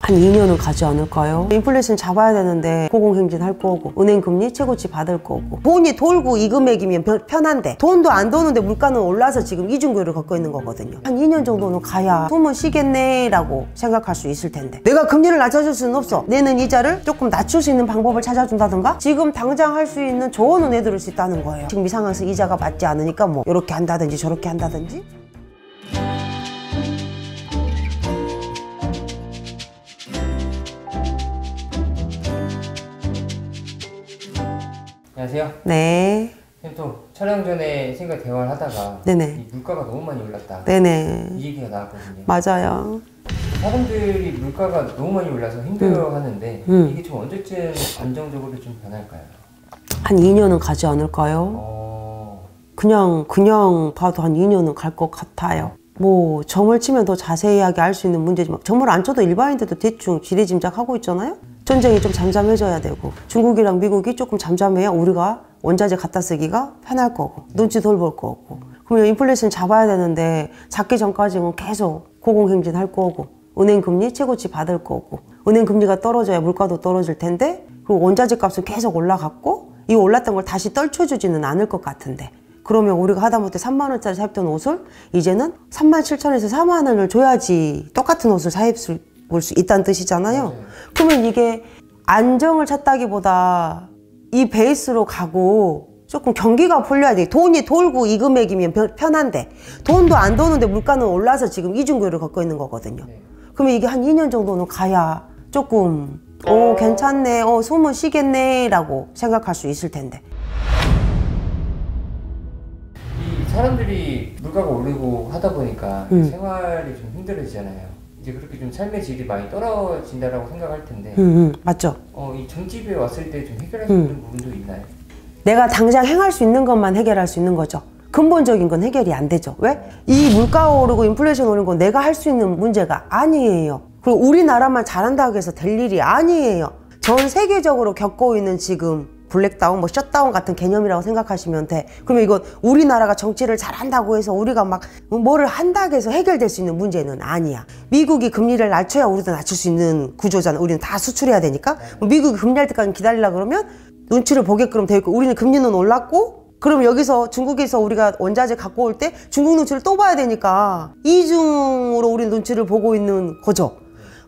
한 2년은 가지 않을까요? 인플레이션 잡아야 되는데 고공행진 할 거고 은행 금리 최고치 받을 거고 돈이 돌고 이 금액이면 편한데 돈도 안 도는데 물가는 올라서 지금 이중교를 겪고 있는 거거든요. 한 2년 정도는 가야 숨을 쉬겠네 라고 생각할 수 있을 텐데 내가 금리를 낮춰줄 수는 없어. 내는 이자를 조금 낮출 수 있는 방법을 찾아준다든가 지금 당장 할 수 있는 조언은 해드릴 수 있다는 거예요. 지금 이 상황에서 이자가 맞지 않으니까 뭐 이렇게 한다든지 저렇게 한다든지. 안녕하세요. 네. 또 촬영 전에 생각 대화를 하다가 네네. 이 물가가 너무 많이 올랐다. 네네. 이 얘기가 나왔거든요. 맞아요. 사람들이 물가가 너무 많이 올라서 힘들어하는데 이게 좀 언제쯤 안정적으로 좀 변할까요? 한 2년은 가지 않을까요? 그냥 봐도 한 2년은 갈 것 같아요. 뭐 점을 치면 더 자세하게 알 수 있는 문제지만 점을 안 쳐도 일반인들도 대충 지레짐작하고 있잖아요. 전쟁이 좀 잠잠해져야 되고 중국이랑 미국이 조금 잠잠해야 우리가 원자재 갖다 쓰기가 편할 거고 눈치 덜 볼 거고 그러면 인플레이션 잡아야 되는데 잡기 전까지는 계속 고공행진 할 거고 은행 금리 최고치 받을 거고 은행 금리가 떨어져야 물가도 떨어질 텐데 그리고 원자재 값은 계속 올라갔고 이 올랐던 걸 다시 떨쳐주지는 않을 것 같은데 그러면 우리가 하다못해 3만 원짜리 사입던 옷을 이제는 37,000원에서 4만 원을 줘야지 똑같은 옷을 사입을 수 있다는 뜻이잖아요. 맞아요. 그러면 이게 안정을 찾다기보다 이 베이스로 가고 조금 경기가 풀려야 돼. 돈이 돌고 이 금액이면 편한데 돈도 안 도는데 물가는 올라서 지금 이중교를 겪고 있는 거거든요. 그러면 이게 한 2년 정도는 가야 조금 괜찮네, 숨을 쉬겠네 라고 생각할 수 있을 텐데. 이 사람들이 물가가 오르고 하다 보니까 생활이 좀 힘들어지잖아요. 이제 그렇게 좀 삶의 질이 많이 떨어진다라고 생각할 텐데 맞죠? 이 점집에 왔을 때 좀 해결할 수 있는 부분도 있나요? 내가 당장 행할 수 있는 것만 해결할 수 있는 거죠. 근본적인 건 해결이 안 되죠. 왜? 이 물가 오르고 인플레이션 오르는 건 내가 할 수 있는 문제가 아니에요. 그리고 우리나라만 잘한다고 해서 될 일이 아니에요. 전 세계적으로 겪고 있는 지금 블랙다운, 셧다운 같은 개념이라고 생각하시면 돼. 그러면 이건 우리나라가 정치를 잘한다고 해서 우리가 막 뭐를 한다고 해서 해결될 수 있는 문제는 아니야. 미국이 금리를 낮춰야 우리도 낮출 수 있는 구조잖아. 우리는 다 수출해야 되니까. 미국이 금리할 때까지 기다리려고 그러면 눈치를 보게끔 돼 있고 우리는 금리는 올랐고 그럼 여기서 중국에서 우리가 원자재 갖고 올 때 중국 눈치를 또 봐야 되니까 이중으로 우리는 눈치를 보고 있는 거죠.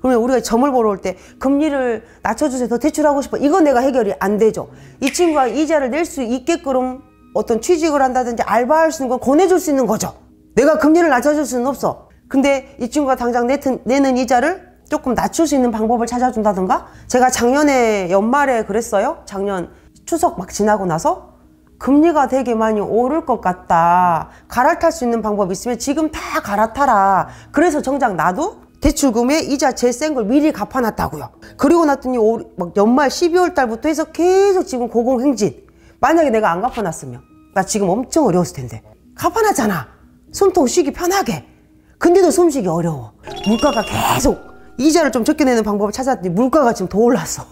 그러면 우리가 점을 보러 올 때 금리를 낮춰주세요. 더 대출하고 싶어. 이건 내가 해결이 안 되죠. 이 친구가 이자를 낼 수 있게끔 어떤 취직을 한다든지 알바할 수 있는 건 권해줄 수 있는 거죠. 내가 금리를 낮춰줄 수는 없어. 근데 이 친구가 당장 내는 이자를 조금 낮출 수 있는 방법을 찾아준다든가 제가 작년에 연말에 그랬어요. 작년 추석 막 지나고 나서 금리가 되게 많이 오를 것 같다. 갈아탈 수 있는 방법 있으면 지금 다 갈아타라. 그래서 정작 나도 대출금에 이자 제일 센 걸 미리 갚아놨다고요. 그리고 났더니 막 연말 12월 달부터 해서 계속 지금 고공행진. 만약에 내가 안 갚아놨으면 나 지금 엄청 어려웠을 텐데 갚아놨잖아. 숨통 쉬기 편하게. 근데도 숨쉬기 어려워. 물가가 계속 이자를 좀 적게 내는 방법을 찾았더니 물가가 지금 더 올랐어.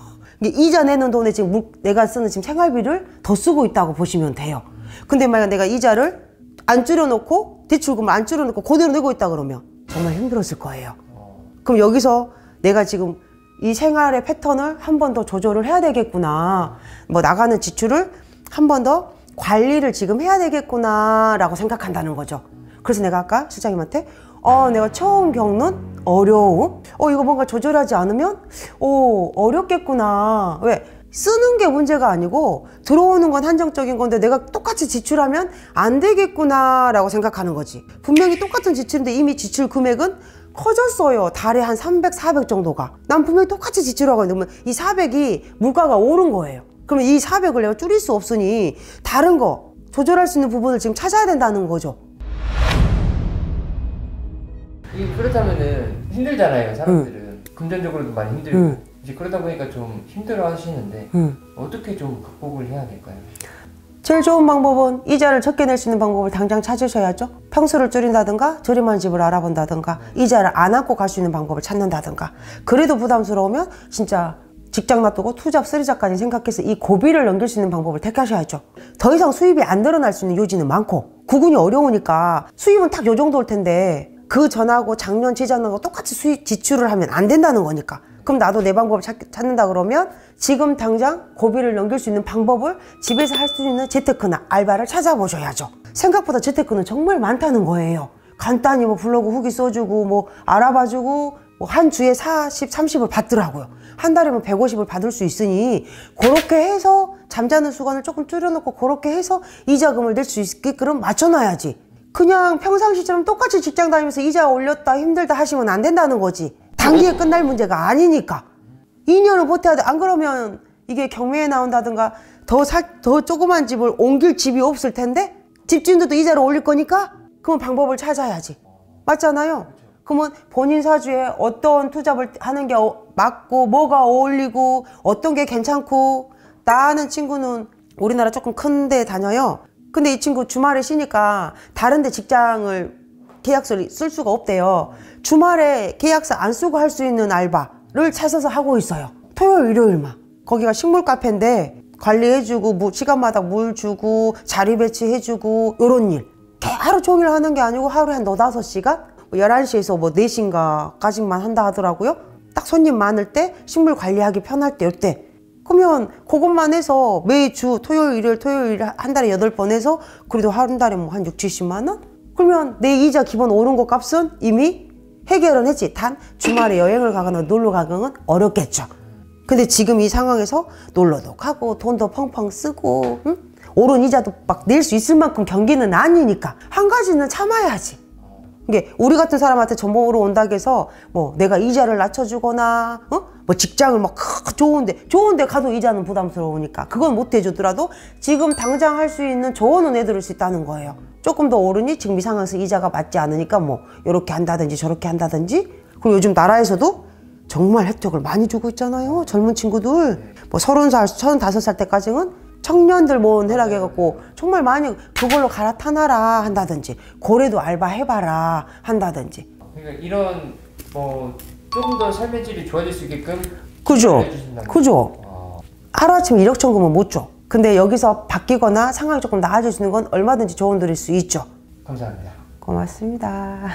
이자 내는 돈에 지금 내가 쓰는 지금 생활비를 더 쓰고 있다고 보시면 돼요. 근데 만약 내가 이자를 안 줄여놓고 대출금을 안 줄여놓고 그대로 내고 있다 그러면 정말 힘들었을 거예요. 그럼 여기서 내가 지금 이 생활의 패턴을 한 번 더 조절을 해야 되겠구나. 뭐 나가는 지출을 한 번 더 관리를 지금 해야 되겠구나 라고 생각한다는 거죠. 그래서 내가 아까 실장님한테 내가 처음 겪는 어려움? 이거 뭔가 조절하지 않으면 어렵겠구나. 왜? 쓰는 게 문제가 아니고 들어오는 건 한정적인 건데 내가 똑같이 지출하면 안 되겠구나 라고 생각하는 거지. 분명히 똑같은 지출인데 이미 지출 금액은 커졌어요. 달에 한 300, 400 정도가. 난 분명히 똑같이 지출하고 있는데 이 400이 물가가 오른 거예요. 그러면 이 400을 내가 줄일 수 없으니 다른 거 조절할 수 있는 부분을 지금 찾아야 된다는 거죠. 그렇다면은 힘들잖아요. 사람들은 금전적으로도 많이 힘들고 이제 그러다 보니까 좀 힘들어 하시는데 어떻게 좀 극복을 해야 될까요? 제일 좋은 방법은 이자를 적게 낼 수 있는 방법을 당장 찾으셔야죠. 평수를 줄인다든가 저렴한 집을 알아본다든가 이자를 안 안고 갈 수 있는 방법을 찾는다든가. 그래도 부담스러우면 진짜 직장 놔두고 투잡, 쓰리잡까지 생각해서 이 고비를 넘길 수 있는 방법을 택하셔야죠. 더 이상 수입이 안 늘어날 수 있는 요지는 많고 구군이 어려우니까 수입은 딱 요 정도일 텐데 그 전하고 작년 재작년하고 똑같이 수익 지출을 하면 안 된다는 거니까. 그럼 나도 내 방법을 찾는다 그러면 지금 당장 고비를 넘길 수 있는 방법을 집에서 할 수 있는 재테크나 알바를 찾아보셔야죠. 생각보다 재테크는 정말 많다는 거예요. 간단히 뭐 블로그 후기 써주고 뭐 알아봐주고 뭐 한 주에 40, 30을 받더라고요. 한 달이면 150을 받을 수 있으니 그렇게 해서 잠자는 시간을 조금 줄여놓고 그렇게 해서 이자금을 낼 수 있게끔 맞춰놔야지. 그냥 평상시처럼 똑같이 직장 다니면서 이자 올렸다 힘들다 하시면 안 된다는 거지. 단기에 끝날 문제가 아니니까 2년을 버텨야 돼. 안 그러면 이게 경매에 나온다든가 더 조그만 집을 옮길 집이 없을 텐데 집주인들도 이자를 올릴 거니까 그러면 방법을 찾아야지. 맞잖아요. 그러면 본인 사주에 어떤 투잡을 하는 게 맞고 뭐가 어울리고 어떤 게 괜찮고. 나 아는 친구는 우리나라 조금 큰 데 다녀요. 근데 이 친구 주말에 쉬니까 다른 데 직장을 계약서를 쓸 수가 없대요. 주말에 계약서 안 쓰고 할 수 있는 알바를 찾아서 하고 있어요. 토요일 일요일만. 거기가 식물 카페인데 관리해주고 시간마다 물 주고 자리 배치해주고 요런 일 하루 종일 하는 게 아니고 하루에 한 4-5시간 11시에서 뭐 4시인가까지만 한다 하더라고요. 딱 손님 많을 때 식물 관리하기 편할 때 요때. 그러면 그것만 해서 매주 토요일 일요일 한 달에 8번 해서 그래도 한 달에 뭐 한 60-70만 원? 그러면 내 이자 기본 오른 거 값은 이미 해결은 했지. 단 주말에 여행을 가거나 놀러 가기는 어렵겠죠. 근데 지금 이 상황에서 놀러도 가고 돈도 펑펑 쓰고 응? 오른 이자도 막 낼 수 있을 만큼 경기는 아니니까 한 가지는 참아야지. 이게 우리 같은 사람한테 전보로 온다고 해서 뭐 내가 이자를 낮춰주거나 뭐 직장을 막 좋은데 가도 이자는 부담스러우니까 그건 못 해주더라도 지금 당장 할 수 있는 조언은 해드릴 수 있다는 거예요. 조금 더 오르니 지금 이 상황에서 이자가 맞지 않으니까 뭐 이렇게 한다든지 저렇게 한다든지. 그리고 요즘 나라에서도 정말 혜택을 많이 주고 있잖아요. 젊은 친구들 뭐 30살, 35살 때까지는 청년들 모은 해락해갖고 정말 많이 그걸로 갈아타나라 한다든지 고래도 알바 해봐라 한다든지. 그러니까 이런 뭐 조금 더 삶의 질이 좋아질 수 있게끔 그죠? 그죠? 아. 하루아침에 1억 천금은 못 줘. 근데 여기서 바뀌거나 상황이 조금 나아질 수 있는 건 얼마든지 조언 드릴 수 있죠. 감사합니다. 고맙습니다.